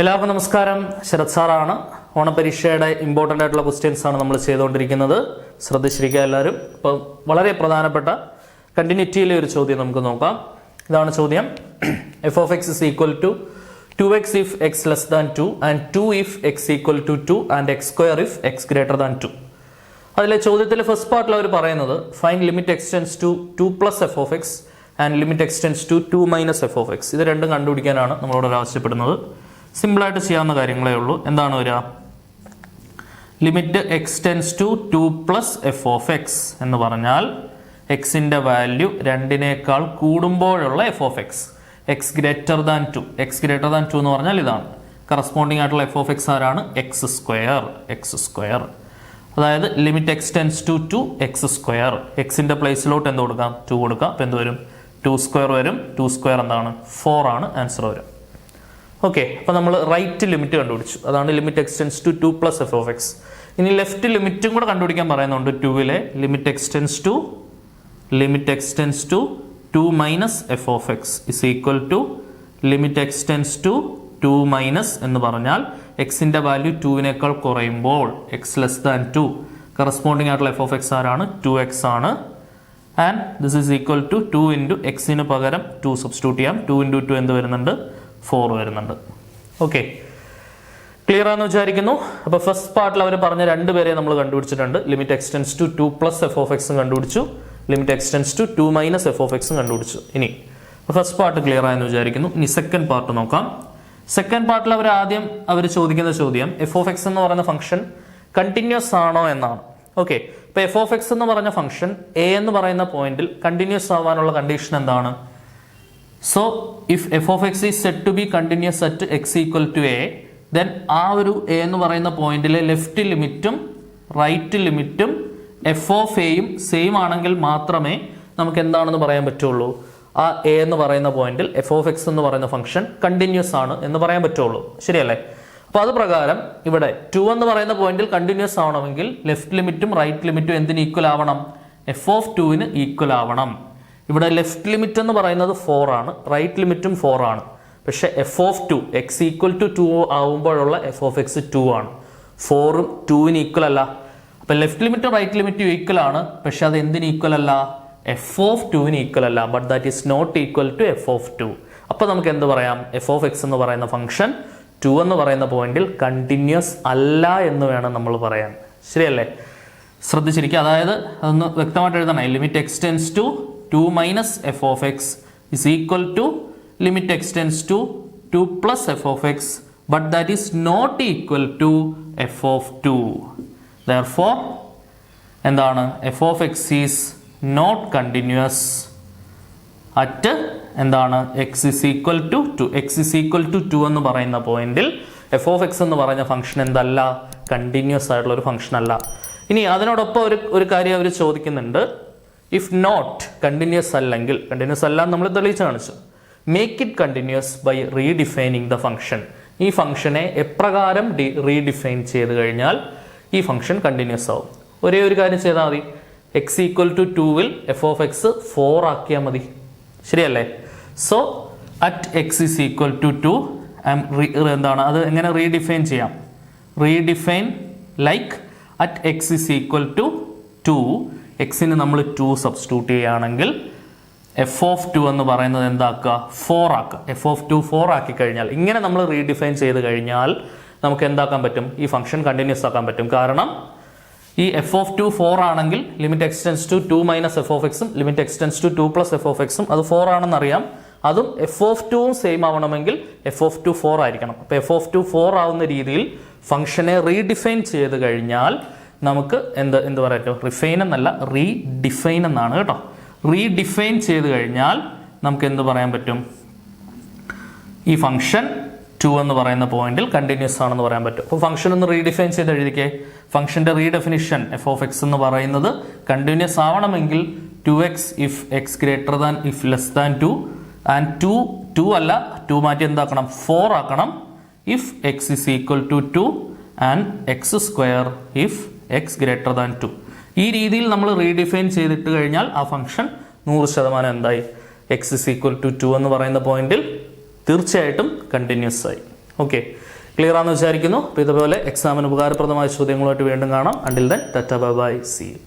എല്ലാവർക്കും നമസ്കാരം. ശരത് സാറാണ്. ഓണപരീക്ഷയുടെ ഇമ്പോർട്ടൻ്റ് ആയിട്ടുള്ള ക്വസ്റ്റ്യൻസ് ആണ് നമ്മൾ ചെയ്തുകൊണ്ടിരിക്കുന്നത്. ശ്രദ്ധിച്ചിരിക്കുക എല്ലാവരും. ഇപ്പം വളരെ പ്രധാനപ്പെട്ട കണ്ടിന്യൂറ്റിയിലെ ഒരു ചോദ്യം നമുക്ക് നോക്കാം. ഇതാണ് ചോദ്യം. F of x is equal to 2x if x less than 2 and 2 if x equal to 2 and x square if x greater than 2. അതിലെ ചോദ്യത്തിലെ ഫസ്റ്റ് പാർട്ടിൽ അവർ പറയുന്നത് find limit x tends to 2 plus f of x and limit x tends to 2 minus f of x. ഇത് രണ്ടും കണ്ടുപിടിക്കാനാണ് നമ്മളോട് ആവശ്യപ്പെടുന്നത്. സിമ്പിളായിട്ട് ചെയ്യാവുന്ന കാര്യങ്ങളേ ഉള്ളൂ. എന്താണ് വരിക? Limit x tends to 2 plus f of x എന്ന് പറഞ്ഞാൽ എക്സിന്റെ വാല്യൂ 2 കൂടുമ്പോഴുള്ള f of x. X greater than 2. X greater than 2 എന്ന് പറഞ്ഞാൽ ഇതാണ്. കറസ്പോണ്ടിങ് ആയിട്ടുള്ള എഫ് ഓഫ് എക്സ് ആരാണ്? X square. അതായത് limit x tends to 2 x square. എക്സിന്റെ പ്ലേസിലോട്ട് എന്ത് കൊടുക്കാം? 2 കൊടുക്കാം. അപ്പം എന്ത് വരും? 2 സ്ക്വയർ വരും. 2 സ്ക്വയർ എന്താണ്? 4 ആണ് ആൻസർ വരും. ഓക്കെ, അപ്പോൾ നമ്മൾ റൈറ്റ് ലിമിറ്റ് കണ്ടുപിടിച്ചു. അതാണ് limit x tends to 2 plus f of x. ഇനി ലെഫ്റ്റ് ലിമിറ്റും കൂടെ കണ്ടുപിടിക്കാൻ പറയുന്നുണ്ട്. 2-ലെ limit x tends to 2 minus f of x is equal to limit x tends to 2 minus എന്ന് പറഞ്ഞാൽ എക്സിന്റെ വാല്യൂ 2-നേക്കാൾ കുറയുമ്പോൾ എക്സ് ലെസ് ദാൻ 2 കറസ്പോണ്ടിങ് ആയിട്ടുള്ള എഫ് ഓഫ് എക്സ് ആരാണ്? 2x ആണ്. And this is equal to 2 into എക്സിന് പകരം 2 സബ്സ്റ്റിറ്റ്യൂട്ട് ചെയ്യാം. 2 ഇൻറ്റു 2 എന്ത് വരുന്നുണ്ട്? 4 വരുന്നുണ്ട്. ഓക്കെ, ക്ലിയർ ആണെന്ന് വിചാരിക്കുന്നു. അപ്പോൾ ഫസ്റ്റ് പാർട്ടിൽ അവർ പറഞ്ഞ രണ്ടുപേരെ നമ്മൾ കണ്ടുപിടിച്ചിട്ടുണ്ട്. Limit x tends to 2 plus f of എക്സും കണ്ടുപിടിച്ചു. Limit x tends to 2 minus f of എക്സും കണ്ടുപിടിച്ചു. ഇനി ഫസ്റ്റ് പാർട്ട് ക്ലിയർ ആയെന്ന് വിചാരിക്കുന്നു. ഇനി സെക്കൻഡ് പാർട്ട് നോക്കാം. സെക്കൻഡ് പാർട്ടിൽ അവർ ചോദിക്കുന്ന ചോദ്യം എഫ് ഓഫ് എക്സ് എന്ന് പറയുന്ന ഫംഗ്ഷൻ കണ്ടിന്യൂസ് ആണോ എന്നാണ്. ഓക്കെ, ഇപ്പൊ എഫ് ഓഫ് എക്സ് എന്ന് പറഞ്ഞ ഫംഗ്ഷൻ എ എന്ന് പറയുന്ന പോയിന്റിൽ കണ്ടിന്യൂസ് ആവാനുള്ള കണ്ടീഷൻ എന്താണ്? So if f of x is set to be continuous at x equal to a, then ആ ഒരു എ എന്ന് പറയുന്ന പോയിന്റിലെ ലെഫ്റ്റ് ലിമിറ്റും റൈറ്റ് ലിമിറ്റും എഫ് ഓഫ് എയും സെയിം ആണെങ്കിൽ മാത്രമേ നമുക്ക് എന്താണെന്ന് പറയാൻ പറ്റുള്ളൂ. ആ എ എന്ന് പറയുന്ന പോയിന്റിൽ എഫ് ഓഫ് എക്സ് എന്ന് പറയുന്ന ഫംഗ്ഷൻ കണ്ടിന്യൂസ് ആണ് എന്ന് പറയാൻ പറ്റുള്ളൂ. ശരിയല്ലേ? അപ്പൊ അത് പ്രകാരം ഇവിടെ 2 എന്ന് പറയുന്ന പോയിന്റിൽ കണ്ടിന്യൂസ് ആവണമെങ്കിൽ ലെഫ്റ്റ് ലിമിറ്റും റൈറ്റ് ലിമിറ്റും എന്തിന് ഈക്വൽ ആവണം? എഫ് ഓഫ് 2-ന് ഈക്വൽ ആവണം. ഇവിടെ ലെഫ്റ്റ് ലിമിറ്റ് എന്ന് പറയുന്നത് 4 ആണ്, റൈറ്റ് ലിമിറ്റും 4 ആണ്. പക്ഷെ f of 2 x equal to 2 ആവുമ്പോഴുള്ള എഫ് ഓഫ് എക്സ് 2 ആണ്. 4ഉം 2-ന് ഈക്വൽ അല്ല. അപ്പൊ ലെഫ്റ്റ് ലിമിറ്റും റൈറ്റ് ലിമിറ്റും ഈക്വൽ ആണ്. പക്ഷെ അത് എന്തിന് ഈക്വൽ അല്ല? എഫ് ഓഫ് 2-ന് ഈക്വൽ അല്ല. But that is not equal to f of 2. അപ്പൊ നമുക്ക് എന്ത് പറയാം? എഫ് ഓഫ് എക്സ് എന്ന് പറയുന്ന ഫംഗ്ഷൻ 2 എന്ന് പറയുന്ന പോയിന്റിൽ കണ്ടിന്യൂസ് അല്ല എന്ന് വേണം നമ്മൾ പറയാൻ. ശരിയല്ലേ? ശ്രദ്ധിച്ചിരിക്കുക. അതായത് അതൊന്ന് വ്യക്തമായിട്ട് എഴുതണേ. Limit x tends to 2 minus f of x is equal to limit x tends to 2 plus f of x, but that is not equal to f of 2. Therefore, എന്താണ്? F of x is not continuous at എന്താണ്? X is equal to 2. X is equal to 2 എന്ന് പറയുന്ന പോയിന്റിൽ F of x എന്ന് പറയുന്ന function എന്തല്ല? Continuous ആയിട്ടുള്ള ഒരു ഫംഗ്ഷൻ അല്ല. ഇനി അതിനോടൊപ്പം ഒരു കാര്യം അവർ ചോദിക്കുന്നുണ്ട്. ഇഫ് നോട്ട് കണ്ടിന്യൂസ് അല്ലെങ്കിൽ, കണ്ടിന്യൂസ് അല്ല നമ്മൾ തെളിയിച്ച് കാണിച്ചു, make it continuous by redefining the function. ഈ ഫംഗ്ഷനെ എപ്രകാരം റീഡിഫൈൻ ചെയ്ത് കഴിഞ്ഞാൽ ഈ ഫംഗ്ഷൻ കണ്ടിന്യൂസ് ആവും? ഒരേ ഒരു കാര്യം ചെയ്താൽ മതി. എക്സ് ഈക്വൽ ടു 2-ൽ എഫ് ഓഫ് എക്സ് 4 ആക്കിയാൽ മതി. ശരിയല്ലേ? So at x is equal to 2 എന്താണ്? അത് എങ്ങനെ റീഡിഫൈൻ ചെയ്യാം? Redefine like at x is equal to 2, എക്സിന് നമ്മൾ 2 സബ്സ്റ്റിറ്റ്യൂട്ട് ചെയ്യുകയാണെങ്കിൽ എഫ് ഓഫ് 2 എന്ന് പറയുന്നത് എന്താക്കുക? 4 ആക്കുക. എഫ് ഓഫ് 2 4 ആക്കി കഴിഞ്ഞാൽ, ഇങ്ങനെ നമ്മൾ റീഡിഫൈൻ ചെയ്ത് കഴിഞ്ഞാൽ നമുക്ക് എന്താക്കാൻ പറ്റും? ഈ ഫംഗ്ഷൻ കണ്ടിന്യൂസ് ആക്കാൻ പറ്റും. കാരണം ഈ എഫ് ഓഫ് 2 4 ആണെങ്കിൽ limit x tends to 2 minus f of എക്സും limit x tends to 2 plus f of എക്സും അത് 4 ആണെന്ന് അറിയാം. അതും എഫ് ഓഫ് 2 സെയിം ആവണമെങ്കിൽ എഫ് ഓഫ് 2 4 ആയിരിക്കണം. അപ്പോൾ എഫ് ഓഫ് 2 4 ആവുന്ന രീതിയിൽ ഫംഗ്ഷനെ റീഡിഫൈൻ ചെയ്ത് കഴിഞ്ഞാൽ നമുക്ക് എന്ത് പറയാം? റിഫൈൻ എന്നല്ല, റീഡിഫൈൻ എന്നാണ് കേട്ടോ. റീഡിഫൈൻ ചെയ്ത് കഴിഞ്ഞാൽ നമുക്ക് എന്ത് പറയാൻ പറ്റും? ഈ ഫംഗ്ഷൻ 2 എന്ന് പറയുന്ന പോയിന്റിൽ കണ്ടിന്യൂസ് ആണെന്ന് പറയാൻ പറ്റും. അപ്പോൾ ഫംഗ്ഷൻ ഒന്ന് റീഡിഫൈൻ ചെയ്ത് എഴുതിക്കേ. ഫംഗ്ഷന്റെ റീഡെഫിനിഷൻ എഫ് ഓഫ് എക്സ് എന്ന് പറയുന്നത് കണ്ടിന്യൂസ് ആവണമെങ്കിൽ 2x if x greater than if less than 2 and 2 അല്ല, 2 മാറ്റി എന്താക്കണം? 4 ആക്കണം. If x is equal to 2 and x square if x greater than 2. ഈ രീതിയിൽ നമ്മൾ റീഡിഫൈൻ ചെയ്തിട്ട് കഴിഞ്ഞാൽ ആ ഫംഗ്ഷൻ 100% എന്തായി? എക്സ് ഇസ് ഈക്വൽ ടു 2 എന്ന് പറയുന്ന പോയിന്റിൽ തീർച്ചയായിട്ടും കണ്ടിന്യൂസ് ആയി. ഓക്കെ, ക്ലിയർ ആണെന്ന് വിചാരിക്കുന്നു. അപ്പോൾ ഇതുപോലെ എക്സാമിന് ഉപകാരപ്രദമായ ചോദ്യങ്ങളുമായിട്ട് വീണ്ടും കാണാം. Until then tata bye bye, see U.